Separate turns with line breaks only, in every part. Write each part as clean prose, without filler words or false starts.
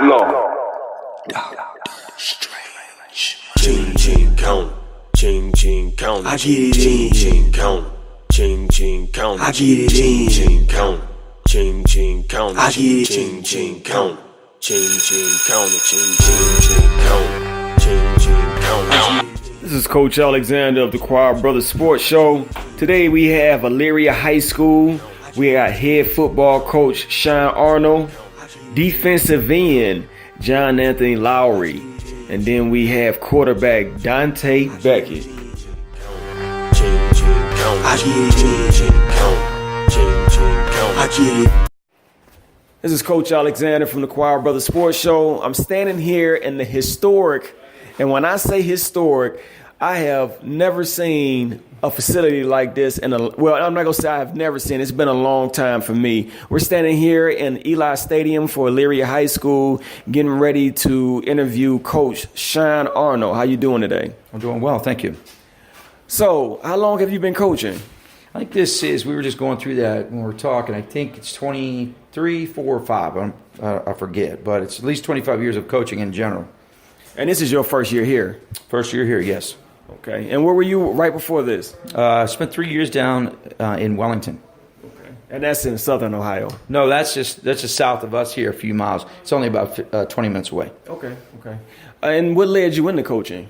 Ching ching count, ching ching count. I get it in. Ching count, ching ching count. I get it in. Ching count, ching ching count. I get it. Ching ching count, ching ching count. Ching ching count, ching ching count.
This is Coach Alexander of the Choir Brothers Sports Show. Today we have Elyria High School. We got head football coach Sean Arno, defensive end Johnanthony Lowery, and then we have quarterback Dontae Beckett. This is Coach Alexander from the Choir Brothers Sports Show. I'm standing here in the historic, and when I say historic, I have never seen a facility like this I'm not going to say I have never seen. It's been a long time for me. We're standing here in Ely Stadium for Elyria High School, getting ready to interview Coach Sean Arno. How you doing today?
I'm doing well, thank you.
So, how long have you been coaching?
I think we were just going through that when we were talking. I think it's 23, 4, or 5. I forget, but it's at least 25 years of coaching in general.
And this is your first year here?
First year here, yes.
Okay. And where were you right before this?
I spent 3 years down in Wellington.
Okay. And that's in southern Ohio?
No, that's just south of us here, a few miles. It's only about 20 minutes away.
Okay. And what led you into coaching?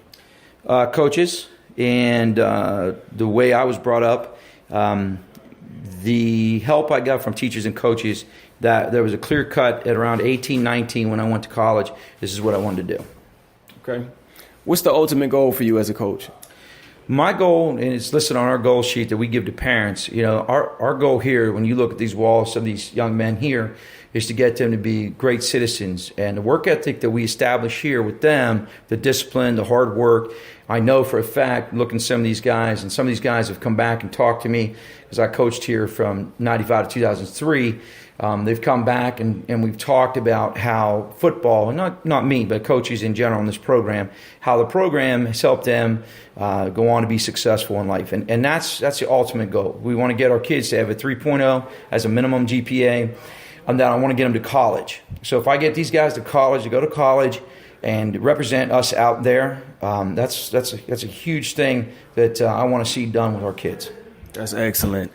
Coaches and the way I was brought up, the help I got from teachers and coaches, that there was a clear cut at around 18, 19 when I went to college. This is what I wanted to do.
Okay. What's the ultimate goal for you as a coach?
My goal, and it's listed on our goal sheet that we give to parents, our goal here, when you look at these walls, some of these young men here, is to get them to be great citizens. And the work ethic that we establish here with them, the discipline, the hard work, I know for a fact, looking at some of these guys, and some of these guys have come back and talked to me, because I coached here from 95 to 2003. They've come back and we've talked about how football, and not me, but coaches in general in this program, how the program has helped them go on to be successful in life. And that's the ultimate goal. We want to get our kids to have a 3.0 as a minimum GPA, and then I want to get them to college. So if I get these guys to go to college and represent us out there, that's a huge thing that I want to see done with our kids.
That's excellent.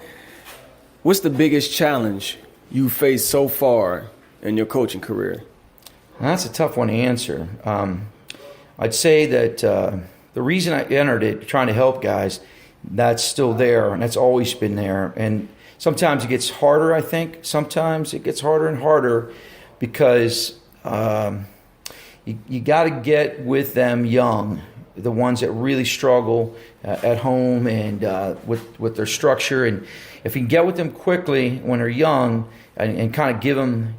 What's the biggest challenge you faced so far in your coaching career?
That's a tough one to answer. I'd say that the reason I entered it, trying to help guys, that's still there, and that's always been there. And sometimes it gets harder, I think. Sometimes it gets harder and harder because you got to get with them young, the ones that really struggle at home and with their structure. And if you can get with them quickly when they're young and kind of give them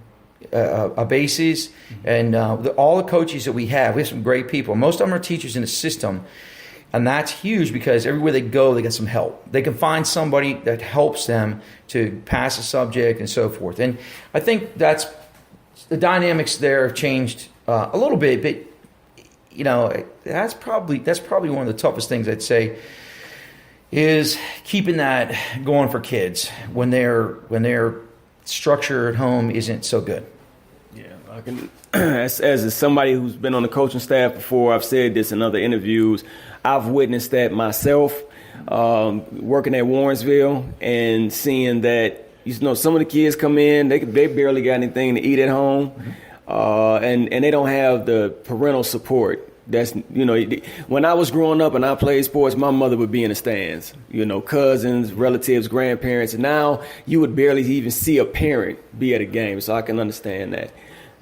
a basis, and all the coaches that we have some great people. Most of them are teachers in the system, and that's huge because everywhere they go, they get some help. They can find somebody that helps them to pass a subject and so forth. And I think that's the dynamics there have changed a little bit, but that's probably one of the toughest things I'd say is keeping that going for kids when their structure at home isn't so good.
Yeah, I can. As somebody who's been on the coaching staff before, I've said this in other interviews. I've witnessed that myself, working at Warrensville and seeing that some of the kids come in, they barely got anything to eat at home, and they don't have the parental support. That's when I was growing up and I played sports, my mother would be in the stands, cousins, relatives, grandparents, and now you would barely even see a parent be at a game, so I can understand that.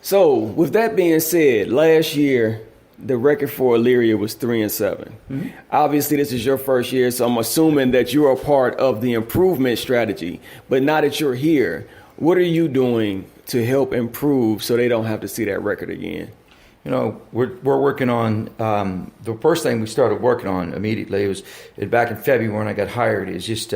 So with that being said, last year the record for Elyria was 3-7. Mm-hmm. Obviously this is your first year, so I'm assuming that you're a part of the improvement strategy. But now that you're here, what are you doing to help improve so they don't have to see that record again?
We're working on the first thing we started working on immediately was back in February when I got hired is just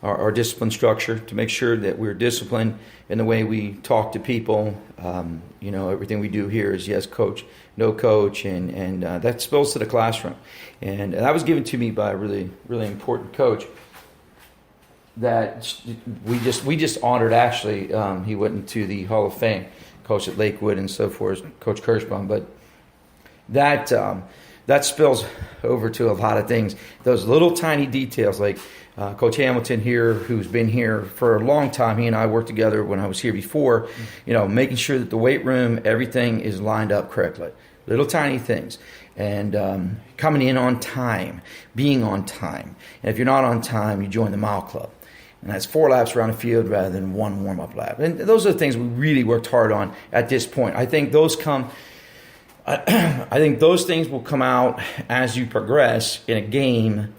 our discipline structure to make sure that we're disciplined in the way we talk to people. Everything we do here is yes coach, no coach, and that spills to the classroom. And that was given to me by a really, really important coach that we just honored. Actually, he went into the Hall of Fame. coached at Lakewood and so forth, Coach Kirschbaum. But that spills over to a lot of things. Those little tiny details, like Coach Hamilton here, who's been here for a long time. He and I worked together when I was here before. Making sure that the weight room, everything is lined up correctly. Little tiny things. And coming in on time, being on time. And if you're not on time, you join the mile club. And that's 4 laps around the field rather than 1 warm-up lap. And those are the things we really worked hard on at this point. I think those things will come out as you progress in a game.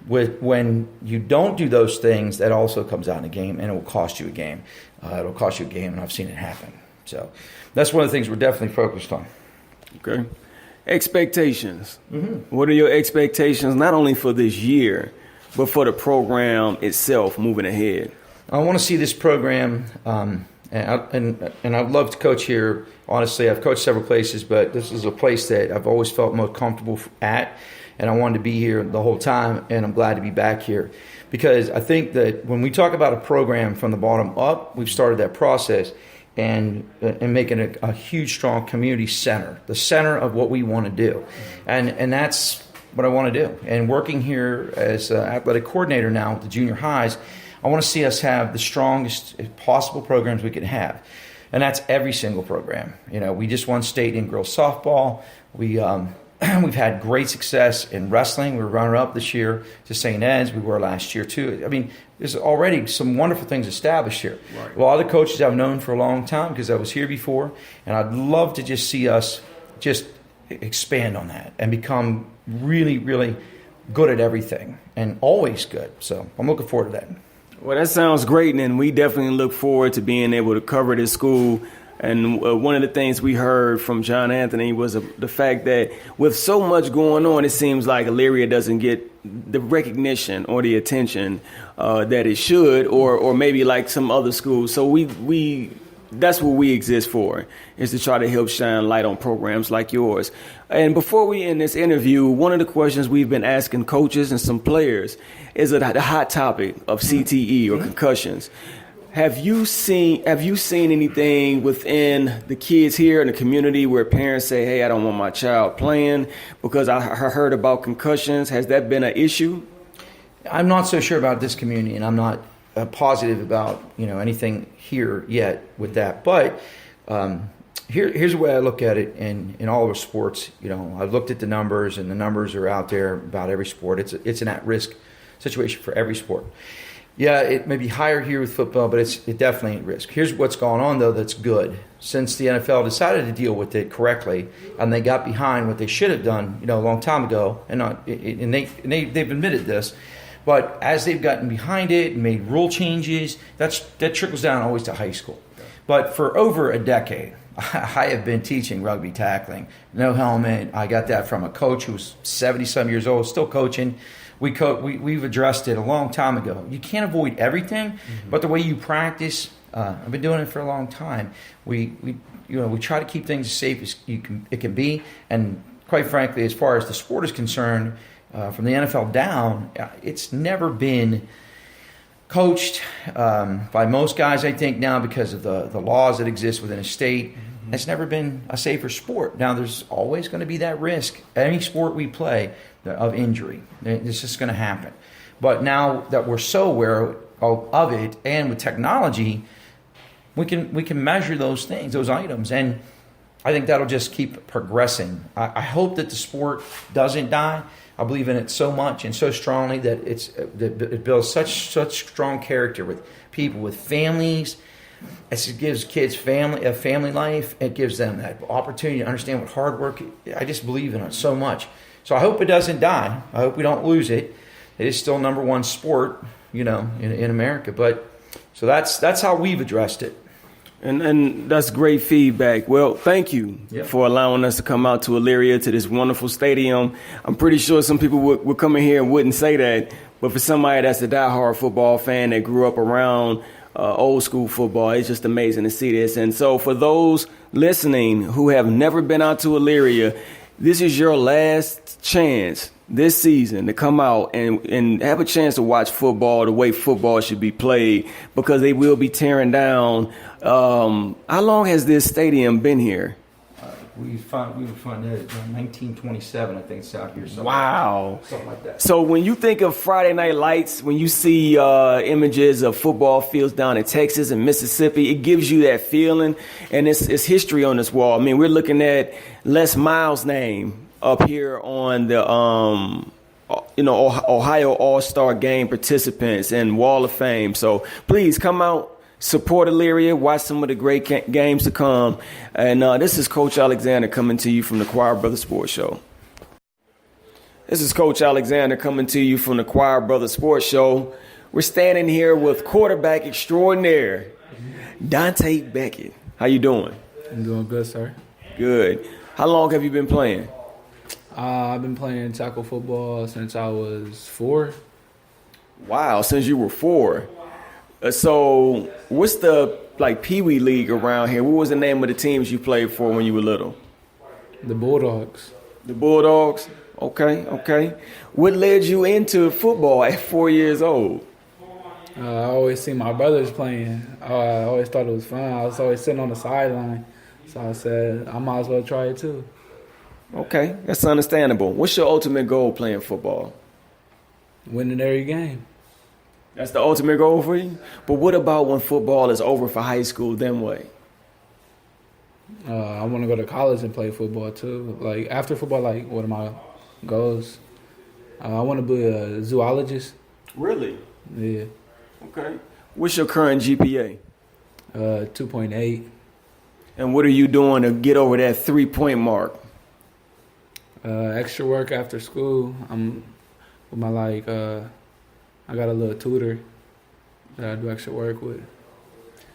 When you don't do those things, that also comes out in a game, and it will cost you a game. It'll cost you a game, and I've seen it happen. So that's one of the things we're definitely focused on.
Okay. Expectations. Mm-hmm. What are your expectations, not only for this year, but for the program itself moving ahead?
I want to see this program, and I'd love to coach here. Honestly, I've coached several places, but this is a place that I've always felt most comfortable at, and I wanted to be here the whole time, and I'm glad to be back here. Because I think that when we talk about a program from the bottom up, we've started that process and making a huge, strong community center, the center of what we want to do. And that's what I want to do. And working here as an athletic coordinator now with the junior highs, I want to see us have the strongest possible programs we can have. And that's every single program. We just won state in girls softball. We've had great success in wrestling. We were runner-up this year to St. Ed's. We were last year, too. I mean, there's already some wonderful things established here. Right. A lot of the coaches I've known for a long time because I was here before, and I'd love to just see us just expand on that and become really, really good at everything and always good. So I'm looking forward to that.
Well, that sounds great, and we definitely look forward to being able to cover this school. And one of the things we heard from Johnanthony was the fact that with so much going on, it seems like Elyria doesn't get the recognition or the attention that it should, or maybe like some other schools. So we that's what we exist for, is to try to help shine light on programs like yours. And before we end this interview, one of the questions we've been asking coaches and some players is the hot topic of CTE or concussions. Have you seen anything within the kids here in the community where parents say, hey, I don't want my child playing because I heard about concussions? Has that been an issue?
I'm not so sure about this community, and I'm not positive about anything here yet with that. But here's the way I look at it in all of the sports. I've looked at the numbers, and the numbers are out there about every sport. It's an at-risk situation for every sport. Yeah, it may be higher here with football, but it definitely at risk. Here's what's gone on, though, that's good. Since the NFL decided to deal with it correctly, and they got behind what they should have done, a long time ago, and they've admitted this, but as they've gotten behind it and made rule changes, that trickles down always to high school. But for over a decade, I have been teaching rugby tackling, no helmet. I got that from a coach who was 70-some years old, still coaching. We've addressed it a long time ago. You can't avoid everything, but the way you practice, I've been doing it for a long time. We try to keep things as safe as it can be, and quite frankly, as far as the sport is concerned, from the NFL down, it's never been coached by most guys. I think now because of the laws that exist within a state. It's never been a safer sport. Now, there's always going to be that risk. Any sport we play of injury, it's just going to happen. But now that we're so aware of it, and with technology, we can measure those things, those items, and I think that'll just keep progressing. I hope that the sport doesn't die. I believe in it so much and so strongly that it builds such strong character with people, with families. It gives kids a family life. It gives them that opportunity to understand what hard work. I just believe in it so much. So I hope it doesn't die. I hope we don't lose it. It is still number one sport, in America. But so that's how we've addressed it.
And that's great feedback. Well, thank you for allowing us to come out to Elyria, to this wonderful stadium. I'm pretty sure some people would come in here and wouldn't say that. But for somebody that's a diehard football fan that grew up around old school football, it's just amazing to see this. And so for those listening who have never been out to Elyria, this is your last chance this season to come out and have a chance to watch football the way football should be played, because they will be tearing down. How long has this stadium been here?
We were funded in 1927, I think it's out here.
Wow.
Something like that.
So when you think of Friday Night Lights, when you see images of football fields down in Texas and Mississippi, it gives you that feeling, and it's history on this wall. I mean, we're looking at Les Miles' name up here on the Ohio All-Star Game participants and Wall of Fame. So please come out, support Elyria, watch some of the great games to come. And this is Coach Alexander coming to you from the Choir Brothers Sports Show. This is Coach Alexander coming to you from the Choir Brothers Sports Show. We're standing here with quarterback extraordinaire, Dontae Beckett. How you doing?
I'm doing good, sir.
Good. How long have you been playing?
I've been playing tackle football since I was 4.
Wow, since you were 4. So what's the Pee Wee League around here? What was the name of the teams you played for when you were little?
The Bulldogs.
The Bulldogs? Okay. What led you into football at 4 years old?
I always seen my brothers playing. I always thought it was fun. I was always sitting on the sideline. So I said, I might as well try it too.
Okay, that's understandable. What's your ultimate goal playing football?
Winning every game.
That's the ultimate goal for you? But what about when football is over for high school, then what?
I want to go to college and play football too. After football, what are my goals? I want to be a zoologist.
Really?
Yeah.
Okay. What's your current GPA?
2.8.
And what are you doing to get over that 3-point mark?
Extra work after school. I'm with my I got a little tutor that I do extra work with.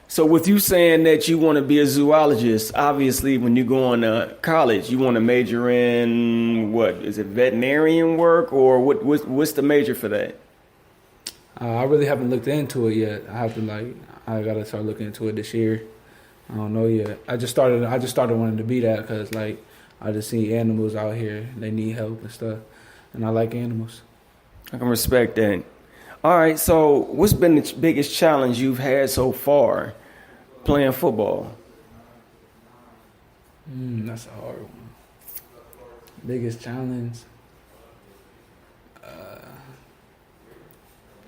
So with you saying that you want to be a zoologist, obviously when you go on to college, you want to major in what? Is it veterinarian work, or what's the major for that?
I really haven't looked into it yet. I got to start looking into it this year. I don't know yet. I just started wanting to be that because I just see animals out here. They need help and stuff, and I like animals.
I can respect that. All right, so what's been the biggest challenge you've had so far playing football?
That's a hard one. Biggest challenge?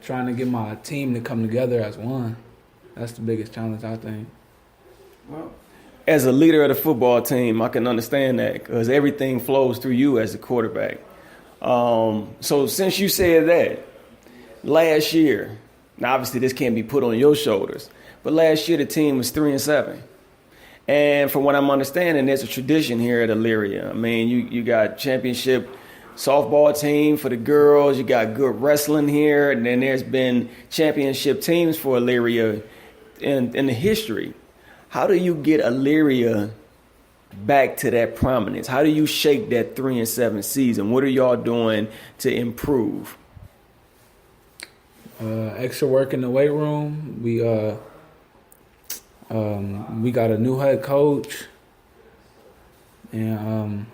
Trying to get my team to come together as one. That's the biggest challenge, I think.
Well, as a leader of the football team, I can understand that because everything flows through you as a quarterback. So since you said that, last year, now obviously this can't be put on your shoulders, but last year the team was 3-7. And from what I'm understanding, there's a tradition here at Elyria. I mean, you got championship softball team for the girls, you got good wrestling here, and then there's been championship teams for Elyria in the history. How do you get Elyria back to that prominence? How do you shake that 3-7 season? What are y'all doing to improve?
Extra work in the weight room. We got a new head coach, and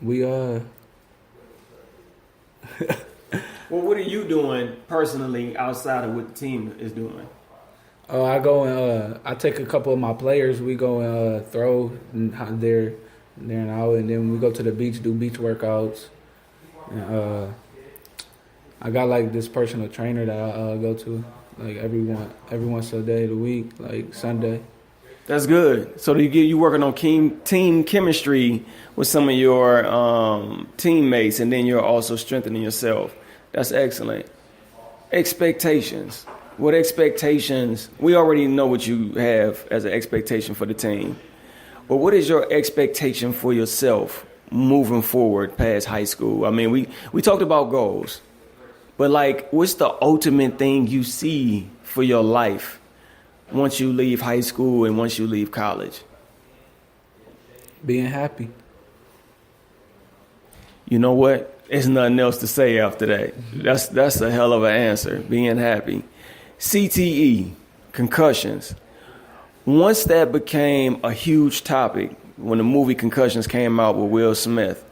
Well, what are you doing personally outside of what the team is doing?
I go and I take a couple of my players. We go and throw there and out, and then we go to the beach, do beach workouts. And, I got this personal trainer that I go to every once a day of the week, Sunday.
That's good. So you working on team chemistry with some of your teammates, and then you're also strengthening yourself. That's excellent. Expectations. What expectations? We already know what you have as an expectation for the team. But what is your expectation for yourself moving forward past high school? I mean, we talked about goals, but what's the ultimate thing you see for your life once you leave high school and once you leave college?
Being happy.
You know what? There's nothing else to say after that. That's a hell of an answer. Being happy. CTE, concussions. Once that became a huge topic when the movie Concussions came out with Will Smith,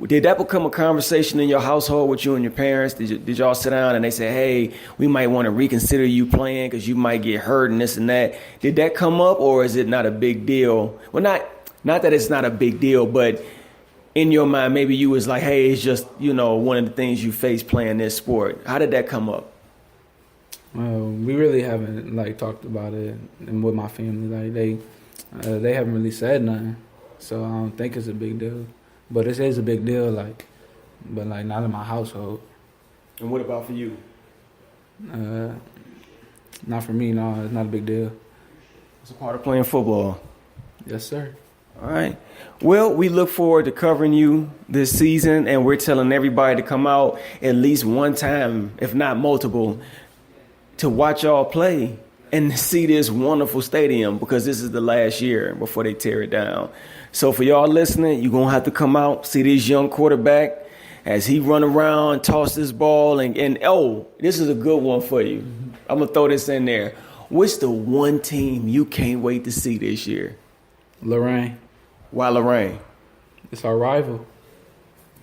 Did that become a conversation in your household with you and your parents? Did y'all sit down and they say, hey, we might want to reconsider you playing because you might get hurt and this and that? Did that come up, or is it not a big deal? Well, not that it's not a big deal, but in your mind, maybe you was like, hey, it's just, one of the things you face playing this sport. How did that come up?
We really haven't talked about it, and with my family, they haven't really said nothing, so I don't think it's a big deal. But it is a big deal, but not in my household.
And what about for you?
Not for me. No, it's not a big deal.
It's a part of playing football.
Yes, sir.
All right. Well, we look forward to covering you this season, and we're telling everybody to come out at least one time, if not multiple, to watch y'all play and see this wonderful stadium, because this is the last year before they tear it down. So for y'all listening, you're going to have to come out, see this young quarterback as he run around, toss this ball, and this is a good one for you. I'm going to throw this in there. What's the one team you can't wait to see this year?
Lorraine.
Why Lorraine?
It's our rival.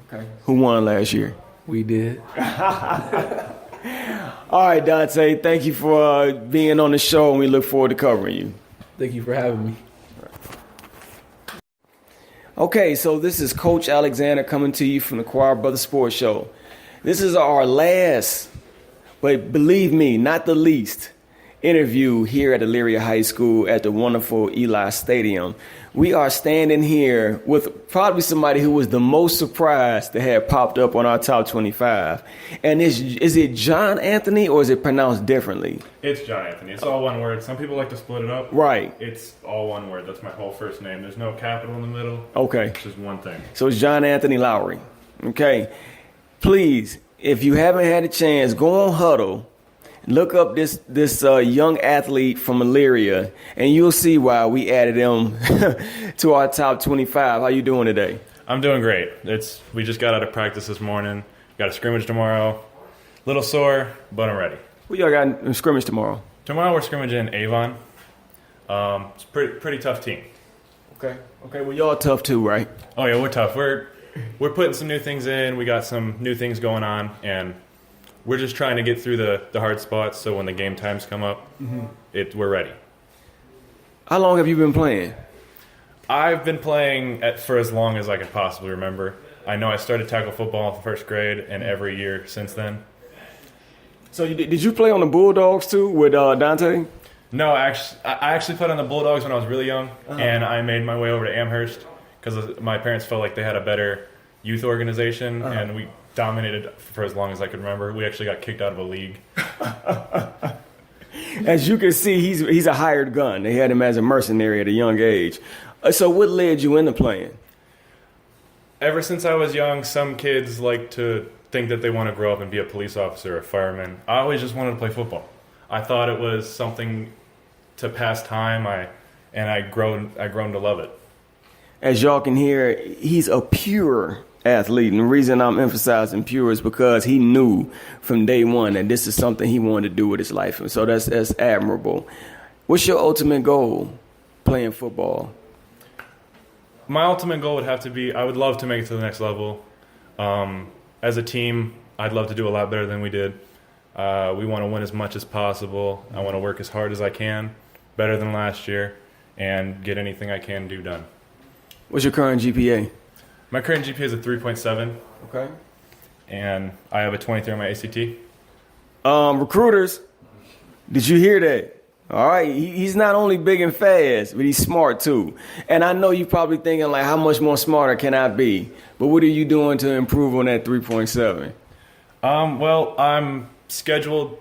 Okay. Who won last year?
We did.
All right, Dontae, thank you for being on the show, and we look forward to covering you.
Thank you for having me.
Okay, so this is Coach Alexander coming to you from the Choir Brothers Sports Show. This is our last, but believe me, not the least, interview here at Elyria High School at the wonderful Ely Stadium. We are standing here with probably somebody who was the most surprised to have popped up on our top 25. And is it Johnanthony, or is it pronounced differently?
It's Johnanthony. It's all one word. Some people like to split it up.
Right.
It's all one word. That's my whole first name. There's no capital in the middle.
Okay.
It's just one thing.
So it's Johnanthony Lowery. Okay. Please, if you haven't had a chance, go on Huddle. Look up this young athlete from Elyria, and you'll see why we added him to our top 25. How you doing today?
I'm doing great. We just got out of practice this morning. Got a scrimmage tomorrow. Little sore, but I'm ready.
Who y'all got in scrimmage tomorrow?
Tomorrow we're scrimmaging Avon. It's a pretty tough team.
Okay. Well, y'all tough too, right?
Oh yeah, we're tough. We're putting some new things in. We got some new things going on, and we're just trying to get through the hard spots, so when the game times come up, we're ready.
How long have you been playing?
I've been playing for as long as I can possibly remember. I know I started tackle football in first grade, and every year since then.
So did you play on the Bulldogs too with Dontae?
No, I actually played on the Bulldogs when I was really young, and I made my way over to Amherst because my parents felt like they had a better youth organization, and we dominated for as long as I could remember. We actually got kicked out of a league.
As you can see, he's a hired gun. They had him as a mercenary at a young age. So what led you into playing?
Ever since I was young, some kids like to think that they want to grow up and be a police officer or a fireman. I always just wanted to play football. I thought it was something to pass time, and I grown to love it. As
y'all can hear, he's a pure athlete, and the reason I'm emphasizing pure is because he knew from day one that this is something he wanted to do with his life, and so that's admirable. What's your ultimate goal playing football?
My ultimate goal would have to be, I would love to make it to the next level. As a team, I'd love to do a lot better than we did. We want to win as much as possible. I want to work as hard as I can, better than last year, and get anything I can do done.
What's your current GPA?
My current GPA is a 3.7.
Okay.
And I have a 23 on my ACT.
Recruiters, did you hear that? All right, he's not only big and fast, but he's smart too. And I know you're probably thinking, like, how much more smarter can I be? But what are you doing to improve on that 3.7?
Well, I'm scheduled.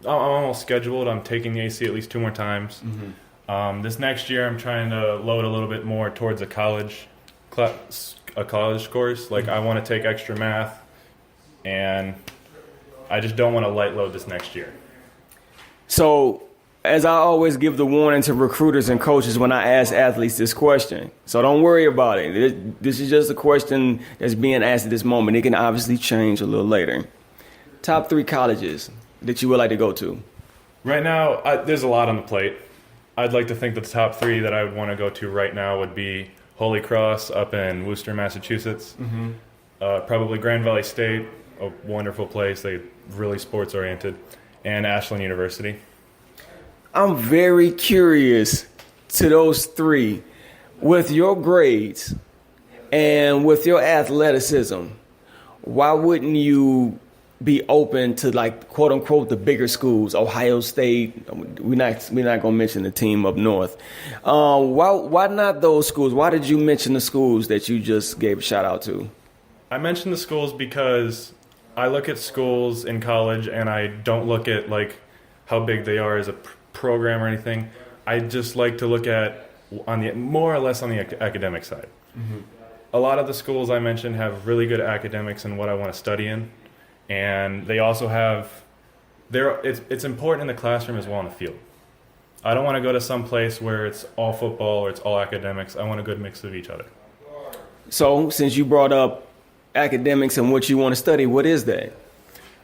I'm almost scheduled. I'm taking the AC at least 2 more times. Mm-hmm. This next year, I'm trying to load a little bit more towards a college course. Like, I want to take extra math, and I just don't want to light load this next year.
So, as I always give the warning to recruiters and coaches when I ask athletes this question, so don't worry about it. This is just a question that's being asked at this moment. It can obviously change a little later. Top 3 colleges that you would like to go to?
Right now, there's a lot on the plate. I'd like to think that the top 3 that I would want to go to right now would be Holy Cross up in Worcester, Massachusetts. Mm-hmm. Probably Grand Valley State, a wonderful place. They really sports oriented, and Ashland University.
I'm very curious to those three. With your grades and with your athleticism, why wouldn't you be open to, like, quote unquote, the bigger schools? Ohio State. We're not gonna mention the team up north. Why not those schools? Why did you mention the schools that you just gave a shout out to?
I mentioned the schools because I look at schools in college and I don't look at like how big they are as a program or anything. I just like to look at on the more or less on the academic side. Mm-hmm. A lot of the schools I mentioned have really good academics in what I want to study in, and they also have it's important in the classroom as well in the field. I don't want to go to some place where it's all football or it's all academics. I want a good mix of each other.
So, since you brought up academics and what you want to study, what is that?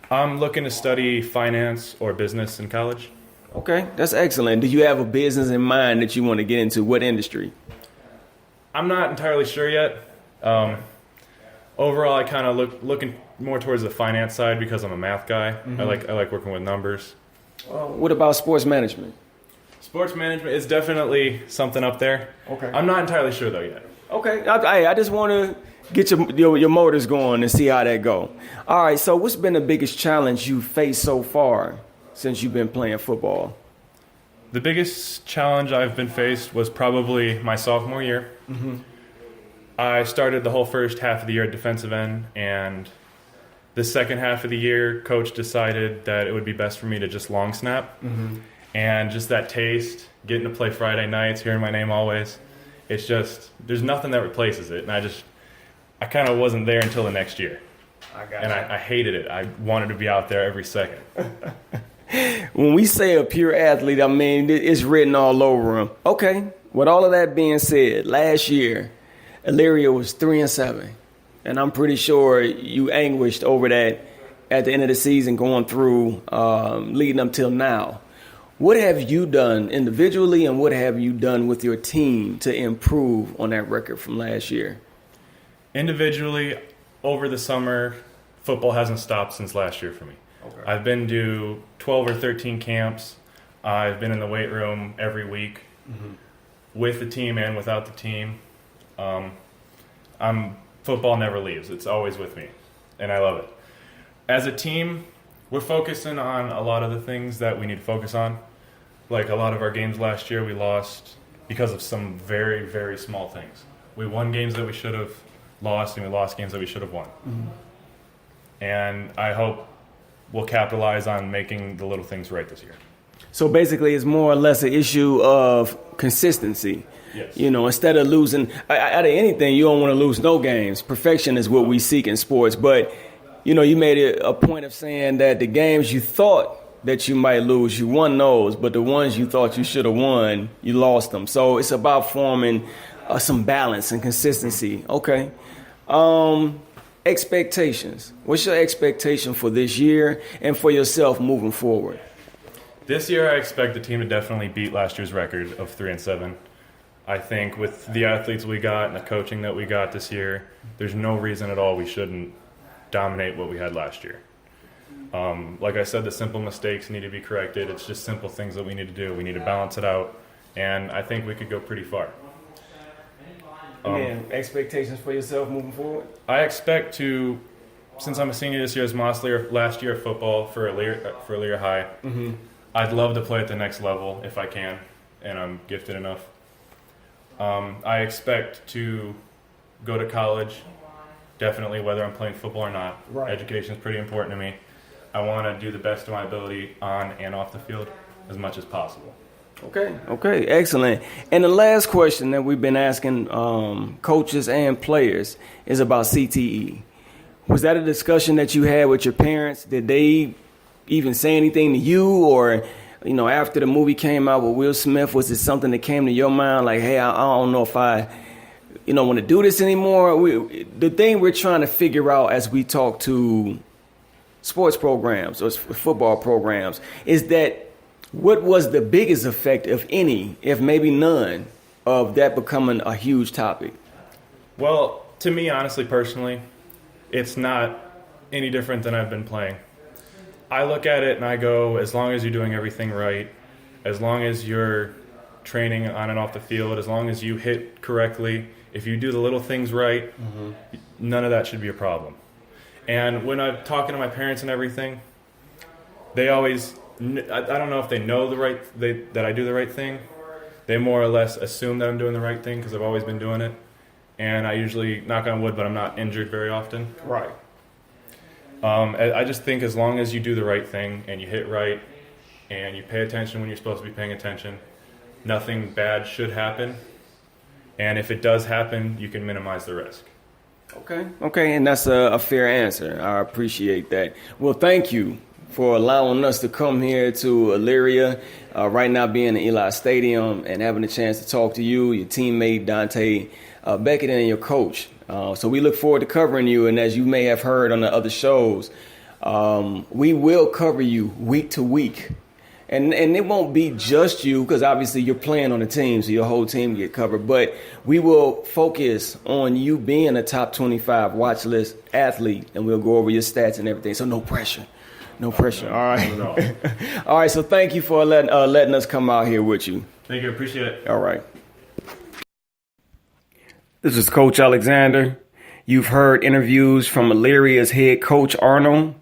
I'm looking to study finance or business in college.
Okay, that's excellent. Do you have a business in mind that you want to get into? What industry?
I'm not entirely sure yet. Overall, I kind of looking more towards the finance side because I'm a math guy. Mm-hmm. I like working with numbers.
What about sports management?
Sports management is definitely something up there. Okay. I'm not entirely sure though yet.
Okay, I just want to get your motors going and see how that go. All right, so what's been the biggest challenge you faced so far since you've been playing football?
The biggest challenge I've been faced was probably my sophomore year. Mm-hmm. I started the whole first half of the year at defensive end, and the second half of the year, coach decided that it would be best for me to just long snap. Mm-hmm. And just that taste, getting to play Friday nights, hearing my name always, it's just, there's nothing that replaces it. And I kind of wasn't there until the next year. I hated it. I wanted to be out there every second.
When we say a pure athlete, I mean, it's written all over him. Okay, with all of that being said, last year, Elyria was 3-7. And I'm pretty sure you anguished over that at the end of the season going through, leading up till now. What have you done individually and what have you done with your team to improve on that record from last year?
Individually, over the summer, football hasn't stopped since last year for me. Okay. I've been to 12 or 13 camps. I've been in the weight room every week, mm-hmm. with the team and without the team. Football never leaves. It's always with me, and I love it. As a team, we're focusing on a lot of the things that we need to focus on. Like a lot of our games last year, we lost because of some very, very small things. We won games that we should have lost, and we lost games that we should have won. Mm-hmm. And I hope we'll capitalize on making the little things right this year.
So basically, it's more or less an issue of consistency.
Yes.
You know, instead of losing, out of anything, you don't want to lose no games. Perfection is what we seek in sports. But, you know, you made it a point of saying that the games you thought that you might lose, you won those. But the ones you thought you should have won, you lost them. So it's about forming some balance and consistency. Okay. Expectations. What's your expectation for this year and for yourself moving forward?
This year, I expect the team to definitely beat last year's record of 3-7. I think with the athletes we got and the coaching that we got this year, there's no reason at all we shouldn't dominate what we had last year. Like I said, the simple mistakes need to be corrected. It's just simple things that we need to do. We need to balance it out, and I think we could go pretty far.
Again, expectations for yourself moving forward?
I expect to, since I'm a senior this year as Mossler, last year of football for Elyria High, mm-hmm. I'd love to play at the next level if I can, and I'm gifted enough. I expect to go to college, definitely, whether I'm playing football or not. Right. Education is pretty important to me. I want to do the best of my ability on and off the field as much as possible.
Okay, excellent. And the last question that we've been asking coaches and players is about CTE. Was that a discussion that you had with your parents? Did they even say anything to you, or, you know, after the movie came out with Will Smith, was it something that came to your mind like, hey, I don't know if I, want to do this anymore? The thing we're trying to figure out as we talk to sports programs or football programs is that what was the biggest effect, if any, if maybe none, of that becoming a huge topic?
Well, to me, honestly, personally, it's not any different than I've been playing. I look at it and I go, as long as you're doing everything right, as long as you're training on and off the field, as long as you hit correctly, if you do the little things right, none of that should be a problem. And when I'm talking to my parents and everything, they always, I don't know if they know that I do the right thing. They more or less assume that I'm doing the right thing because I've always been doing it. And I usually, knock on wood, but I'm not injured very often.
Right.
I just think as long as you do the right thing and you hit right and you pay attention when you're supposed to be paying attention, nothing bad should happen. And if it does happen, you can minimize the risk.
Okay, and that's a fair answer. I appreciate that. Well, thank you for allowing us to come here to Elyria, right now being in Ely Stadium and having a chance to talk to you, your teammate Dontae Beckett, and your coach. So we look forward to covering you, and as you may have heard on the other shows, we will cover you week to week. And it won't be just you, because obviously you're playing on the team, so your whole team get covered. But we will focus on you being a top 25 watch list athlete, and we'll go over your stats and everything. So no pressure. No pressure. All right.
No.
All right, so thank you for letting us come out here with you.
Thank you. Appreciate it.
All right. This is Coach Alexander. You've heard interviews from Elyria's head coach Arno,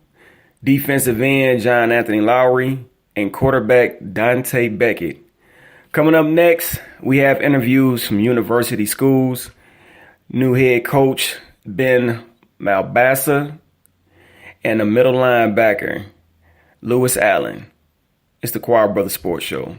defensive end Johnanthony Lowery, and quarterback Dontae Beckett. Coming up next, we have interviews from university schools, new head coach Ben Malbassa, and the middle linebacker, Lewis Allen. It's the Choir Brother Sports Show.